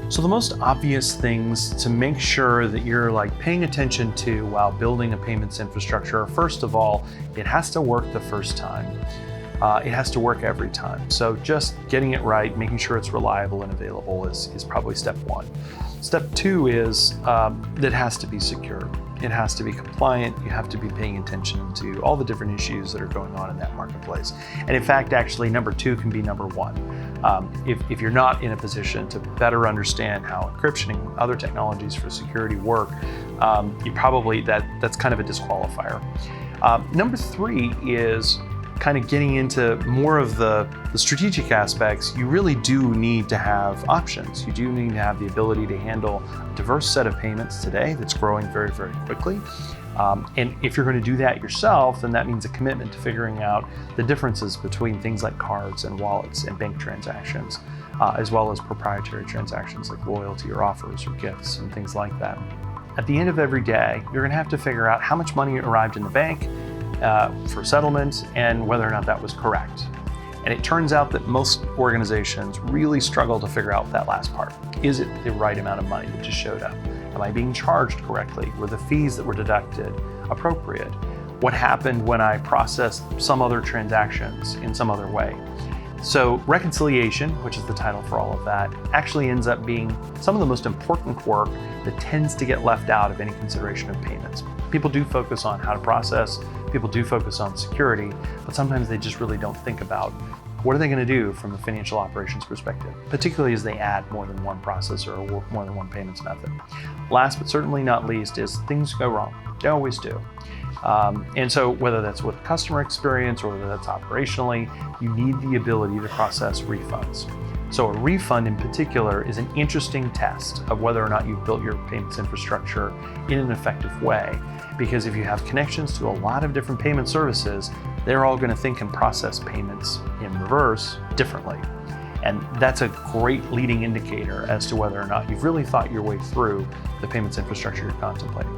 So the most obvious things to make sure that you're paying attention to while building a payments infrastructure are, first of all, it has to work the first time. It has to work every time. So just getting it right, making sure it's reliable and available is probably step one. Step two is that it has to be secure. It has to be compliant. You have to be paying attention to all the different issues that are going on in that marketplace. And in fact, actually, number two can be number one. If you're not in a position to better understand how encryption and other technologies for security work, you probably, that's kind of a disqualifier. Number three is kind of getting into more of the strategic aspects. You really do need to have options. You do need to have the ability to handle a diverse set of payments today that's growing very, very quickly. And if you're going to do that yourself, then that means a commitment to figuring out the differences between things like cards and wallets and bank transactions, as well as proprietary transactions like loyalty or offers or gifts and things like that. At the end of every day, you're going to have to figure out how much money arrived in the bank for settlement and whether or not that was correct. And it turns out that most organizations really struggle to figure out that last part. Is it the right amount of money that just showed up? Am I being charged correctly? Were the fees that were deducted appropriate? What happened when I processed some other transactions in some other way? So reconciliation, which is the title for all of that, actually ends up being some of the most important work that tends to get left out of any consideration of payments. People do focus on how to process, people do focus on security, but sometimes they just really don't think about what are they going to do from a financial operations perspective, particularly as they add more than one processor or more than one payments method. Last but certainly not least is things go wrong. They always do. And so whether that's with customer experience or whether that's operationally, you need the ability to process refunds. So a refund in particular is an interesting test of whether or not you've built your payments infrastructure in an effective way. Because if you have connections to a lot of different payment services, they're all going to think and process payments in reverse differently. And that's a great leading indicator as to whether or not you've really thought your way through the payments infrastructure you're contemplating.